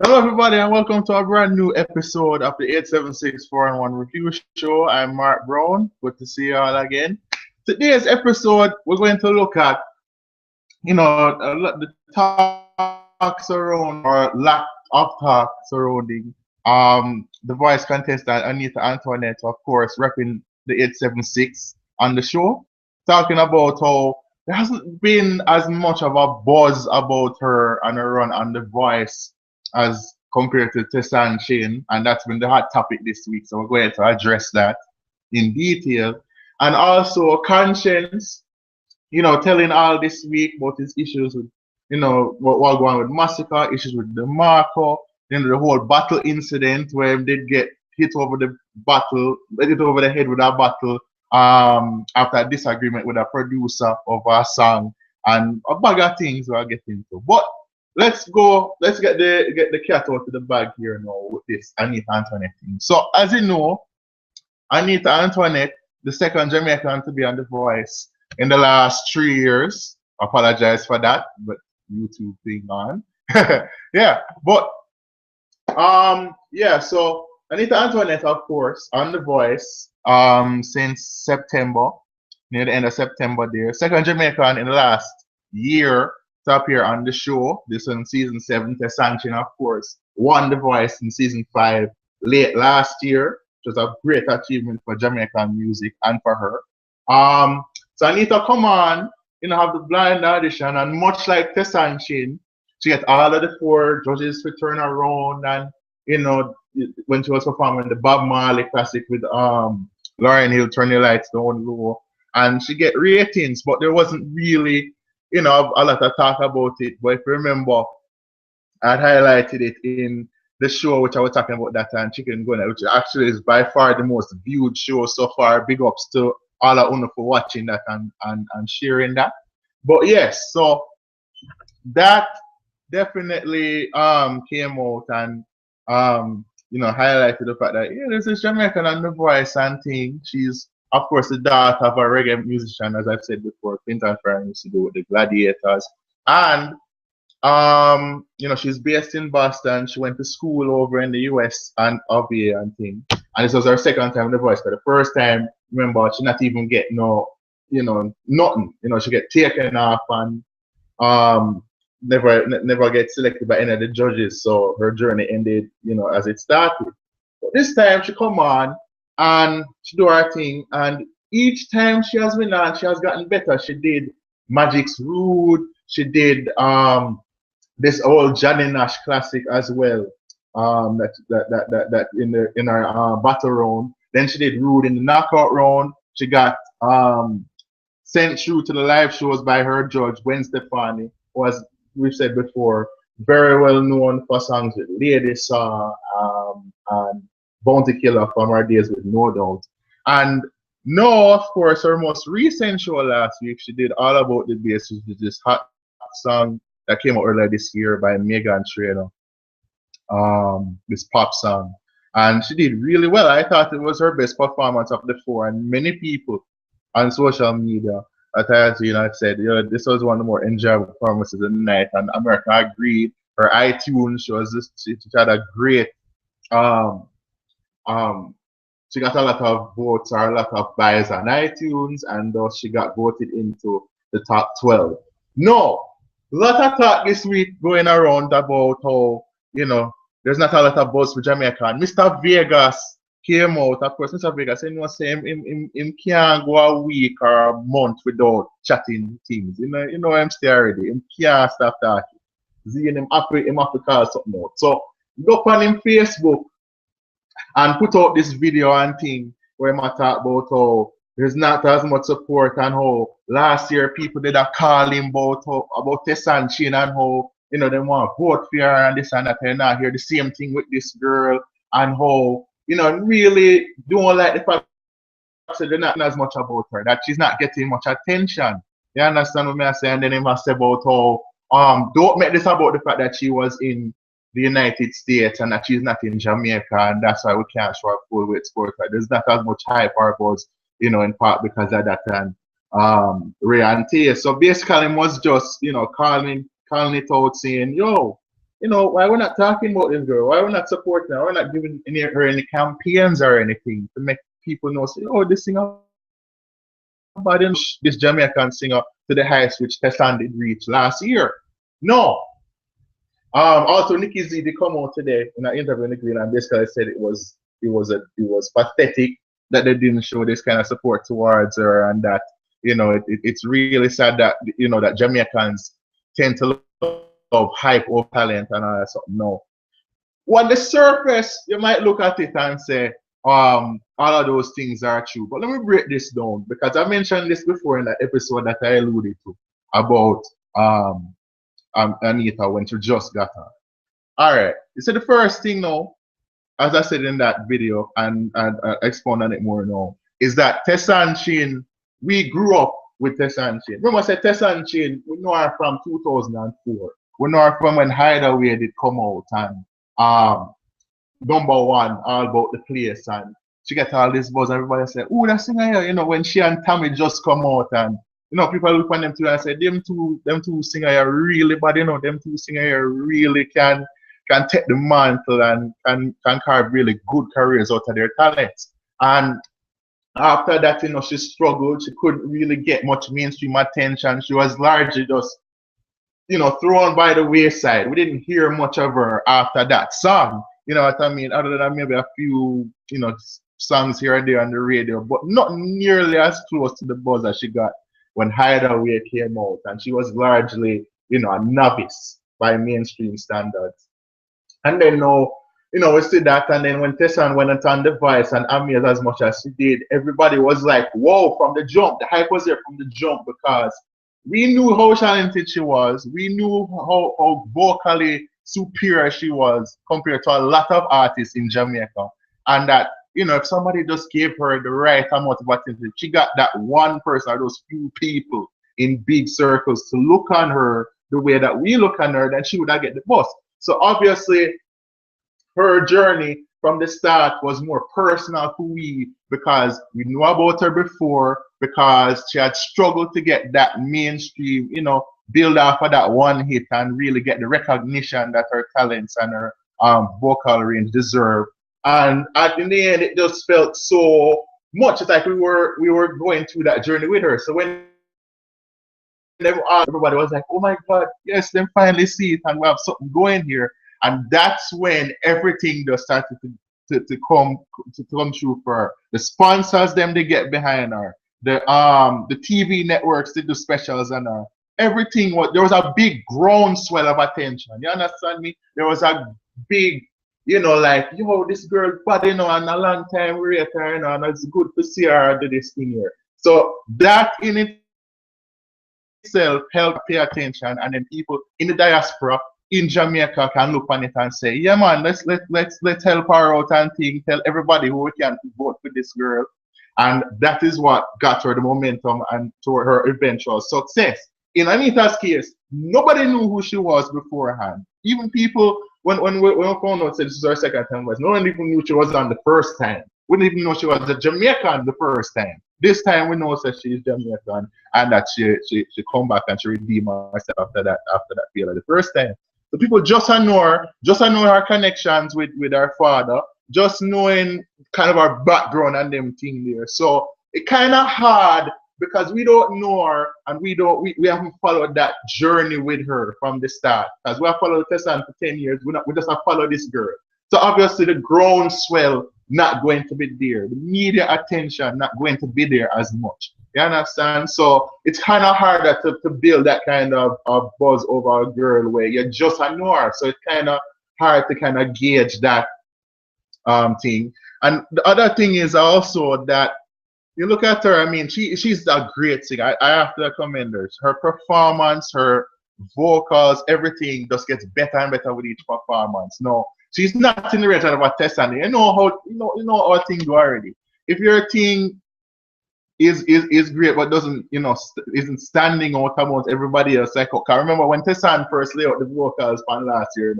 Hello, everybody, and welcome to a brand new episode of the 876 4-1 Review Show. I'm Mark Brown. Good to see you all again. Today's episode, we're going to look at, the talks around or lack of talk surrounding the voice contestant Anita Antoinette, of course, repping the 876 on the show, talking about how there hasn't been as much of a buzz about her and her run on the voice as compared to Tessa and Shane, and that's been the hot topic this week. So we're going to address that in detail. And also Konshens, telling all this week about his issues with, what going on with Masicka, issues with Demarco, the whole battle incident where he did get hit over the head with a bottle after a disagreement with a producer of a song and a bag of things we'll get into. But let's get the cat out of the bag here now with this Anita Antoinette thing. So as you know, Anita Antoinette, the second Jamaican to be on The Voice in the last 3 years. Apologize for that, but YouTube thing on. Yeah, but so Anita Antoinette, of course, on The Voice since September, near the end of September there. Second Jamaican in the last year to appear on the show. This in season 7, the sanction, of course, won The Voice in season 5 late last year, which was a great achievement for Jamaican music and for her. So Anita come on, have the blind audition, and much like Tessa and Shin, she get all of the 4 judges to turn around, and when she was performing the Bob Marley classic with Lauryn Hill, Turn Your Lights Down Low, and she get ratings, but there wasn't really, a lot of talk about it. But if you remember, I highlighted it in the show which I was talking about that time, Chicken Gunner, which actually is by far the most viewed show so far. Big ups to all of you for watching that and sharing that. But yes, so that definitely came out and highlighted the fact that this is Jamaican on The Voice and thing. She's of course the daughter of a reggae musician, as I've said before. Clinton Farron used to do with the Gladiators. And she's based in Boston. She went to school over in the US and over here and thing. And this was her second time on The Voice. For the first time, remember, she not even get nothing. She get taken off and never get selected by any of the judges. So her journey ended, as it started. But this time she come on and she do her thing. And each time she has been on, she has gotten better. She did Magic's Rude. She did this old Johnny Nash classic as well. That in our battle round. Then she did Rude in the knockout round. She got sent through to the live shows by her judge, Gwen Stefani, who, as we've said before, very well known for songs with Lady Saw and Bounty Killer from her days with No Doubt. And no, of course, her most recent show last week, she did All About the Bass, which is this hot song that came out earlier this year by Megan Trainor, this pop song. And she did really well. I thought it was her best performance of the 4, and many people on social media said, this was one of the more enjoyable performances of the night, and America agreed. Her iTunes shows this, she had a great, she got a lot of votes or a lot of buys on iTunes, and thus she got voted into the top 12. No, a lot of talk this week going around about how, there's not a lot of buzz for Jamaica. Mr. Vegas came out, of course, Mr. Vegas, say him can't go a week or a month without chatting things. I'm still already. Him can't stop talking. Seeing him have to call something out. So go on him Facebook and put out this video and thing where I talk about how there's not as much support and how last year people did a call him about Tessa and Shane and how they want to vote for her and this and that, and now hear the same thing with this girl and how really don't like the fact that they're not as much about her, that she's not getting much attention. You understand what I'm saying? And then he must say about how don't make this about the fact that she was in the United States and that she's not in Jamaica, and that's why we can't show her full weight sport. There's not as much hype or buzz, in part because of that and Ray and Tay. So basically, it was just calling it out, saying, "Yo, you know, why we're not talking about this girl? Why we're not supporting her? Why we're not giving her any campaigns or anything to make people know, say, oh, this singer body this Jamaican singer to the heights which Tessan did reach last year. No. Also Nikki Z did come out today in an interview in the Green and basically said it was pathetic that they didn't show this kind of support towards her, and that it's really sad that that Jamaicans tend to love hype or talent and all that stuff. No. On the surface, you might look at it and say, all of those things are true. But let me break this down because I mentioned this before in that episode that I alluded to about Anita when she just got on. All right. So the first thing now, as I said in that video and expound on it more now, is that Tessan Chin, we grew up with Tessan Chin. Remember I said Tessan Chin, we know her from 2004. We know her from when Hideaway did come out and number one, all about the place, and she get all this buzz. Everybody say, "Oh, that singer here," when she and Tammy just come out, and people look on them two and say, them two singer here really bad. Them two singer here really can take the mantle and can carve really good careers out of their talents. And after that, she struggled. She couldn't really get much mainstream attention. She was largely just thrown by the wayside. We didn't hear much of her after that song. You know what I mean? Other than maybe a few, songs here and there on the radio, but not nearly as close to the buzz as she got when Hideaway came out. And she was largely, a novice by mainstream standards. And then now, we see that. And then when Tessan went on the Voice and amazed as much as she did, everybody was like, whoa, from the jump. The hype was there from the jump because we knew how talented she was. We knew how vocally superior she was compared to a lot of artists in Jamaica. And that, if somebody just gave her the right amount of attention, she got that one person or those few people in big circles to look on her the way that we look on her, then she would not get the bus. So obviously, her journey from the start was more personal to we because we knew about her before, because she had struggled to get that mainstream, build off of that one hit and really get the recognition that her talents and her vocal range deserve. And in the end, it just felt so much. It's like we were going through that journey with her. So when everybody was like, oh my God, yes, then finally see it and we have something going here. And that's when everything just started to come true for her. The sponsors, they get behind her. The TV networks, they do specials on her. Everything there was a big groundswell of attention. You understand me? There was a big, like, this girl, but and a long time we rate her, and it's good to see her do this thing here. So that in itself helped pay attention, and then people in the diaspora in Jamaica can look on it and say, yeah man, let's help her out and tell everybody who we can to vote for this girl. And that is what got her the momentum and to her eventual success. In Anita's case, nobody knew who she was beforehand. Even people, when we found out that this was her second time, no one even knew she was on the first time. We didn't even know she was a Jamaican the first time. This time we know that she's Jamaican and that she come back and she redeemed herself after that failure the first time. So people just know her connections with her father, just knowing kind of her background and them thing there. So it kind of hard because we don't know her and we haven't followed that journey with her from the start. Because we have followed Tessan for 10 years, we just have followed this girl. So obviously the groundswell not going to be there. The media attention not going to be there as much. You understand? So it's kind of harder to build that kind of buzz over a girl where you just know her. So it's kind of hard to kind of gauge that thing. And the other thing is also that you look at her, I mean, she's a great singer. I have to commend her. Her performance, her vocals, everything just gets better and better with each performance. No, she's not in the range of a Tessan. You know how things go already. If your thing is great but doesn't isn't standing out amongst everybody else, like I remember when Tessan first laid out the vocals from last year,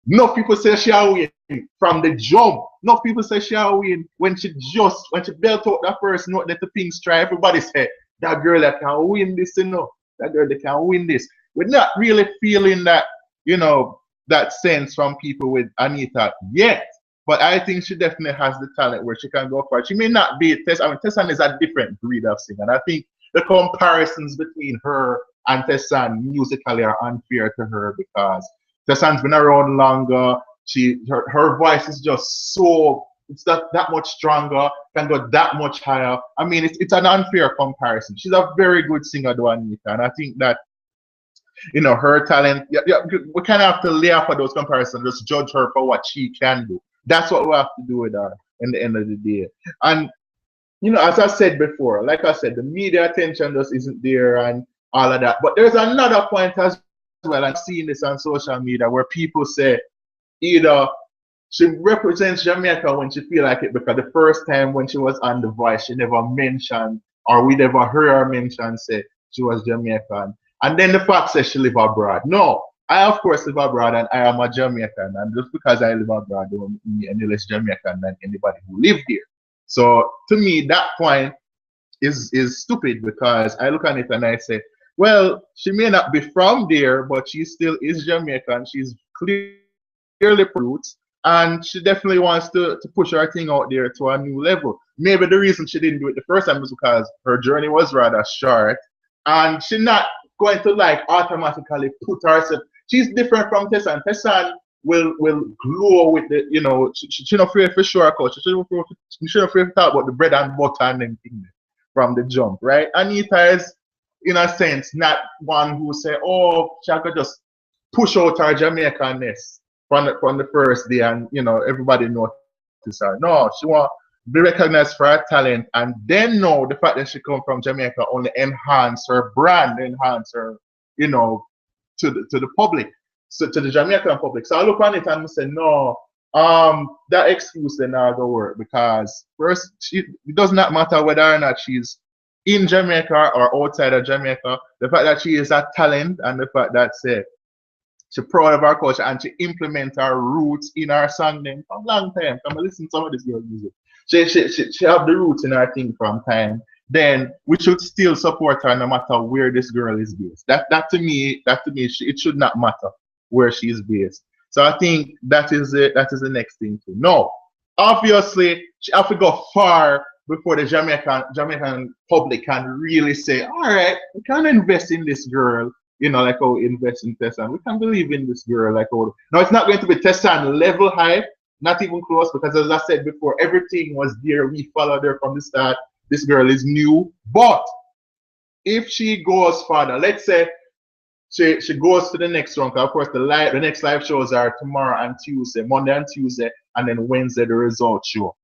no people say she'll win from the jump. No people say she'll win when she belt out that first note that the pinstripe. Everybody say that girl that can win this, that girl that can win this. We're not really feeling that that sense from people with Anita yet. But I think she definitely has the talent where she can go for it. She may not be Tess. I mean, Tessan is a different breed of singer. And I think the comparisons between her and Tessan musically are unfair to her because Tessan's been around longer. Her voice is just so it's that much stronger, can go that much higher. I mean, it's an unfair comparison. She's a very good singer, though, Anita, and I think that her talent. Yeah, we kind of have to lay off of those comparisons, just judge her for what she can do. That's what we have to do with her in the end of the day. And as I said before, like I said, the media attention just isn't there and all of that. But there's another point as well. I'm seeing this on social media where people say either she represents Jamaica when she feel like it because the first time when she was on The Voice, she never mentioned or we never heard her mention say she was Jamaican. And then the fact says she live abroad. No, I of course live abroad and I am a Jamaican. And just because I live abroad don't make me any less Jamaican than anybody who lived here. So to me, that point is stupid because I look at it and I say, well, she may not be from there, but she still is Jamaican. She's clearly roots, and she definitely wants to push her thing out there to a new level. Maybe the reason she didn't do it the first time was because her journey was rather short, and she's not going to automatically put herself. She's different from Tessan. Tessan will glow with the she not afraid for sure coach. She not afraid to talk about the bread and butter and them things from the jump, right? Anita is in a sense not one who say, oh, she could just push out her Jamaicanness from the first day and everybody notice her. No, she want to be recognized for her talent, and then the fact that she come from Jamaica only enhance her brand, enhance her, to the public. So to the Jamaican public. So I look on it and say, no, that excuse then not gonna work because first it does not matter whether or not she's in Jamaica or outside of Jamaica. The fact that she is a talent and the fact that she's proud of her culture and she implements her roots in her song name from long time. Come and listen to some of this girl music. She have the roots in her thing from time. Then we should still support her no matter where this girl is based. That to me, it should not matter where she is based. So I think that is the next thing too. No, obviously she have to go far before the Jamaican public can really say, all right, we can invest in this girl, like how we invest in Tessan. We can believe in this girl, like how. No, it's not going to be Tessan level hype, not even close, because as I said before, everything was there. We followed her from the start. This girl is new, but if she goes further, let's say she goes to the next round. Of course, the next live shows are tomorrow and Tuesday, Monday and Tuesday, and then Wednesday the result show.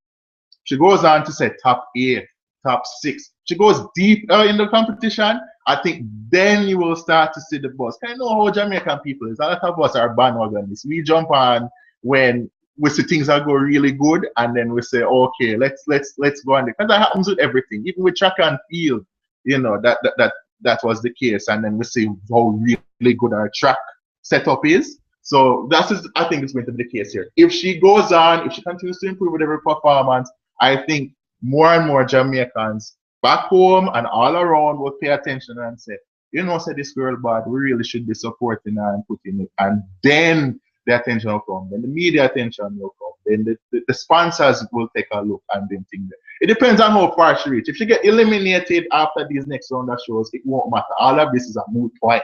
She goes on to say top 8, top 6. She goes deep in the competition. I think then you will start to see the buzz. I know how Jamaican people is. A lot of us are bandwagonists. We jump on when we see things that go really good, and then we say, okay, let's go on there. Because that happens with everything, even with track and field. That was the case, and then we see how really good our track setup is. So I think it's going to be the case here. If she goes on, if she continues to improve with every performance, I think more and more Jamaicans back home and all around will pay attention and say, say this girl bad, we really should be supporting her and putting it. And then the attention will come. Then the media attention will come. Then the sponsors will take a look and then think that. It depends on how far she reaches. If she get eliminated after these next round of shows, it won't matter. All of this is a moot point.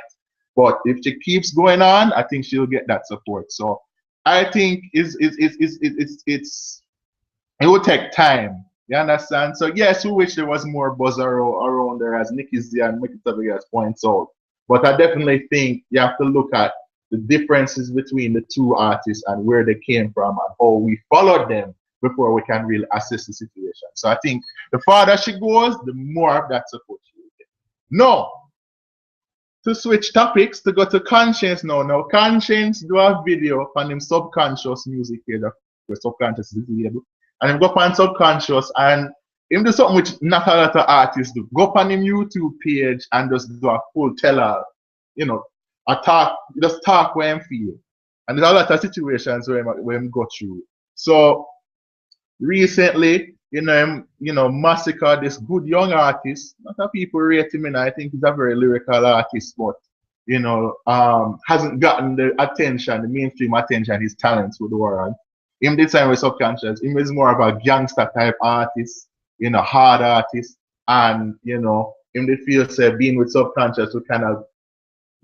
But if she keeps going on, I think she'll get that support. So I think it will take time. You understand? So yes, we wish there was more buzz around there, as Nicky Z and Mickey Tavegas points out. But I definitely think you have to look at the differences between the two artists and where they came from and how we followed them before we can really assess the situation. So I think the farther she goes, the more of that support she will get. No. To switch topics, to go to Konshens now. Now, Konshens do a video on him subconscious music here. The subconscious is label. And him go up on subconscious and him do something which not a lot of artists do. Go up on him YouTube page and just do a full tell-all. Just talk where him feel. And there's a lot of situations where him go through. So recently, Masicka, this good young artist, a lot of people rate him, and I think he's a very lyrical artist, but hasn't gotten the attention, the mainstream attention his talents would warrant. Him this time with Subconscious, him is more of a gangster type artist, hard artist, and him they feel say being with Subconscious would kind of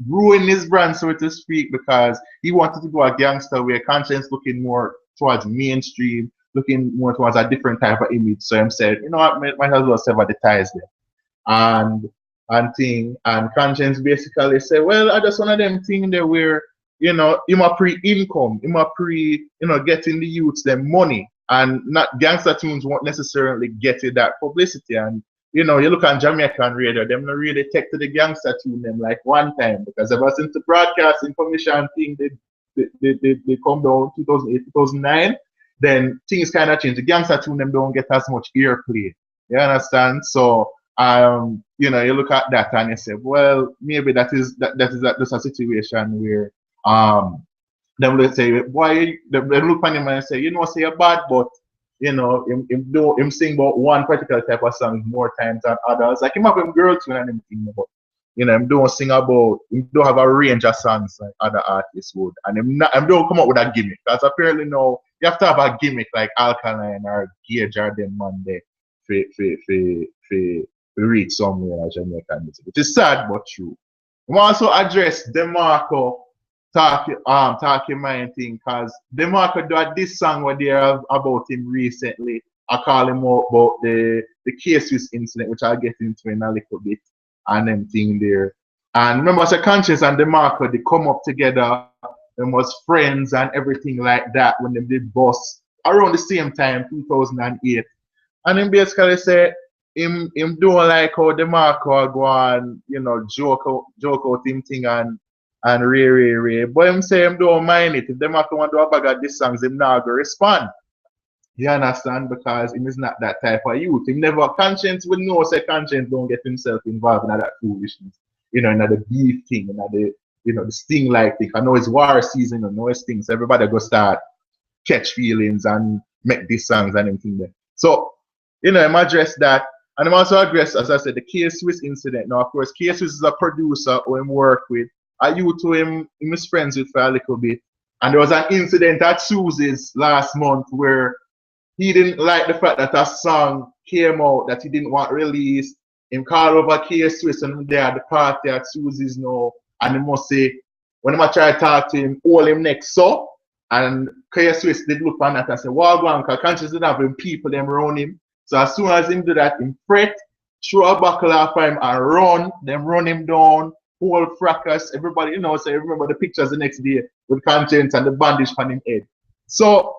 ruin his brand, so to speak, because he wanted to go a gangster way. Konshens looking more towards mainstream, looking more towards a different type of image. So him said, you know what, might as well sever the ties there. And Konshens basically say, well, I just one of them thing there where, him a pre-income, him a getting the youths them money, and not gangster tunes won't necessarily get you that publicity. And you look on Jamaican radio, them not really take to the gangster tune them like one time, because ever since the broadcast information thing they come down 2008, 2009, then things kind of change. The gangster tune them don't get as much airplay. You understand? So you look at that and you say, well, maybe that is just a situation where them will say, boy, they look on him and say, say you're bad, but him sing about one particular type of song more times than others. Like him have him girl tune and him sing about, him don't sing about, him don't have a range of songs like other artists would, and him don't come up with a gimmick. Because apparently now you have to have a gimmick like Alkaline or Gage or them Monday for reach somewhere in Jamaican music. Which is sad but true. We also address Demarco talking mind thing, because Demarco do this song what they have about him recently. I call him out about the K-Swizz incident, which I'll get into in a little bit, and them thing there. And remember, so Konshens and Demarco, they come up together, them was friends and everything like that when they did Boss around the same time, 2008. And then basically say him don't like how Demarco go on, joke out him thing and Ray. But him say him don't mind it. If Demarco want to do a bag of these songs, him not go respond. You understand? Because him is not that type of youth. Him never Konshens will know say Konshens don't get himself involved in that foolishness. In the beef thing, in the sting like thing. I know it's war season, I know it's things. So everybody go start catch feelings and make these songs and everything there. So, him address that. And him also address, as I said, the K-Swizz incident. Now, of course, K-Swizz is a producer who him work with. I used to him was friends with for a little bit. And there was an incident at Swizz's last month where he didn't like the fact that a song came out that he didn't want released. Him called over K-Swizz and they at the party at Swizz's now. And he must say, when I try to talk to him, hold him next so. And K-Swizz did look on that and say, well, go because Konshens didn't have him people them around him. So as soon as him do that, him fret, throw a buckle off him and run him down. Whole fracas, everybody, so remember the pictures the next day with Konshens and the bandage on him head. So,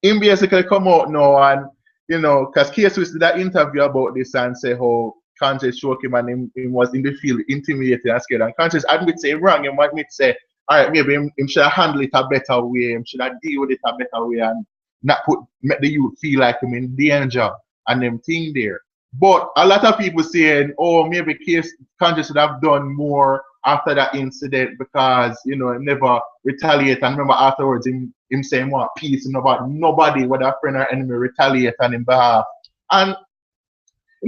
him basically come out now and, because K-Swizz did that interview about this and say how Konshens shook him and him was in the field intimidated and scared. And Konshens admit say wrong, him admit say, all right, maybe him should handle it a better way, him should deal with it a better way and not make the youth feel like him in danger and them thing there. But a lot of people saying, oh, maybe Konshens should have done more after that incident because, he never retaliate. And remember afterwards, him saying what peace and about nobody, whether a friend or enemy, retaliate on his behalf. And,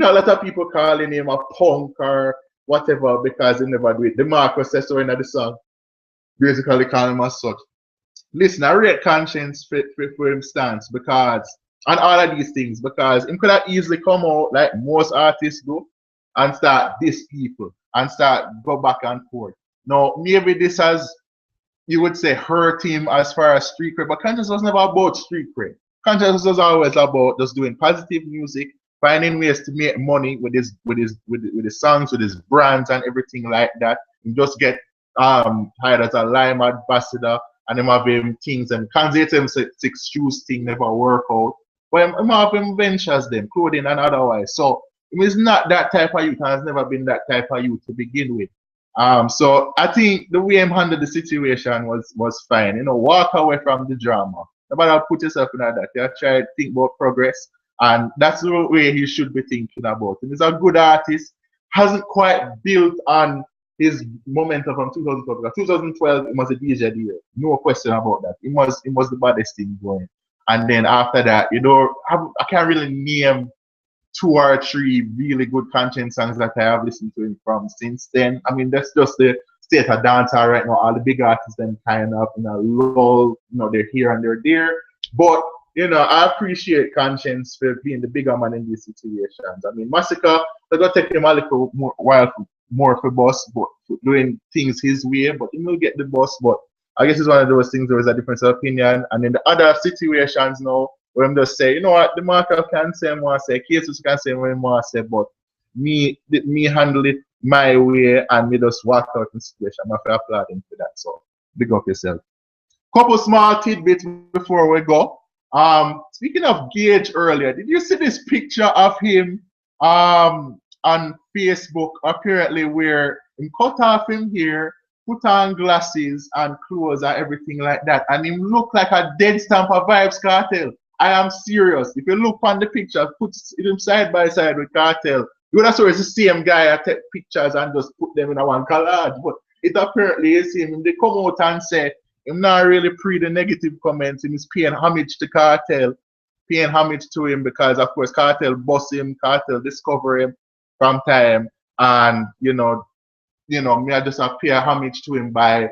a lot of people calling him a punk or whatever because he never do it. Demarco says so in the song, basically calling him as such. Listen, I rate Konshens for him stance because and all of these things because him could have easily come out like most artists do and start diss people and start go back and forth. Now, maybe this has, you would say, hurt him as far as street cred, but Konshens was never about street cred. Konshens was always about just doing positive music, finding ways to make money with his songs, with his brands and everything like that. And just get hired as a Lime ambassador and him have him things and Konshens 6 shoes thing never work out. But him have him ventures them, clothing and otherwise. So he's not that type of youth and has never been that type of youth to begin with. So I think the way him handled the situation was fine. Walk away from the drama. Nobody put yourself in that. You try to think about progress. And that's the way he should be thinking about it. He's a good artist, hasn't quite built on his momentum from 2012. 2012, he was a DJ deal. No question about that. It was the baddest thing going. And then after that, I can't really name 2 or 3 really good Konshens songs that I have listened to him from since then. I mean, that's just the state of dancehall right now. All the big artists then kind of lull, they're here and they're there. But I appreciate Konshens for being the bigger man in these situations. I mean, Masicka, they're gonna take him a little while more for boss, but doing things his way, but he will get the boss. But I guess it's one of those things there is a difference of opinion. And in the other situations now, where I'm just say, you know what, Demarco can say what I say, cases can say what I say, but me handle it my way and me just walk out in the situation. I'm not applauding for that. So big up yourself. Couple small tidbits before we go. Speaking of Gage earlier, did you see this picture of him on Facebook apparently where him cut off him here, put on glasses and clothes and everything like that, and him look like a dead stamp of Vibes Cartel. I am serious. If you look on the picture, put him side by side with Cartel, you would have saw it's the same guy that take pictures and just put them in a one collage. But it apparently is him. They come out and say him not really pre the negative comments. Him is paying homage to Cartel, paying homage to him because of course Cartel boss him, Cartel discover him from time, and me I just pay homage to him by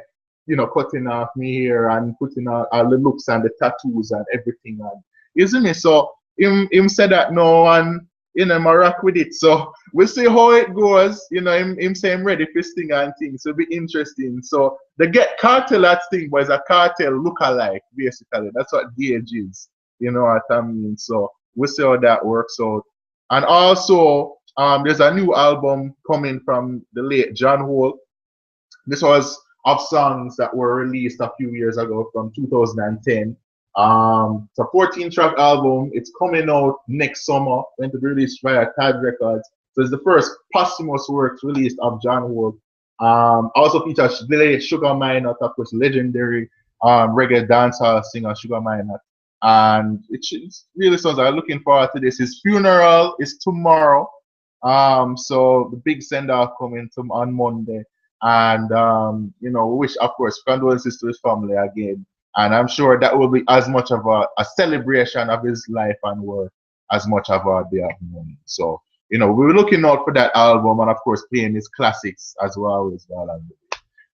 cutting off me hair and putting all the looks and the tattoos and everything, and you see me. So him said that no, and I rock with it. So we'll see how it goes. Him say him ready for Sting and things. So it'll be interesting. So the get Cartel at Sting was a Cartel look-alike, basically. That's what Gage is. You know what I mean? So we'll see how that works out. And also, there's a new album coming from the late John Holt. This was of songs that were released a few years ago from 2010. It's a 14-track album. It's coming out next summer. Going to be released via Tag Records. So it's the first posthumous works released of John Holt. Also features the Sugar Minott, of course, legendary reggae dancehall singer Sugar Minott. And it really sounds like I'm looking forward to this. His funeral is tomorrow. So the big send-off coming on Monday. And we wish, of course, condolences to his family again. And I'm sure that will be as much of a celebration of his life and work as much of a day of mourning. So, we're looking out for that album and, of course, playing his classics as well.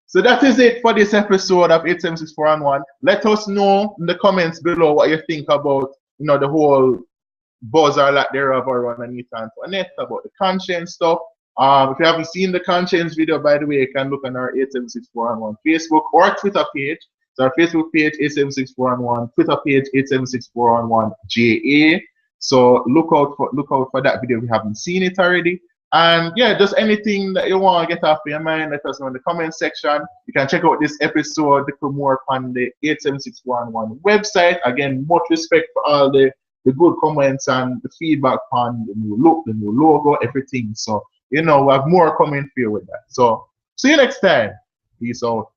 So that is it for this episode of 876-411. Let us know in the comments below what you think about, the whole buzz or lack thereof around Anita Antoinette, about the Konshens stuff. If you haven't seen the Konshens video, by the way, you can look on our 876-411 Facebook or Twitter page. So our Facebook page, 876-411, Twitter page, 876-411-JA. So look out for that video if you haven't seen it already. And yeah, just anything that you want to get off your mind, let us know in the comment section. You can check out this episode, the more on the 876-411 website. Again, much respect for all the good comments and the feedback on the new look, the new logo, everything. So, we have more coming for you with that. So see you next time. Peace out.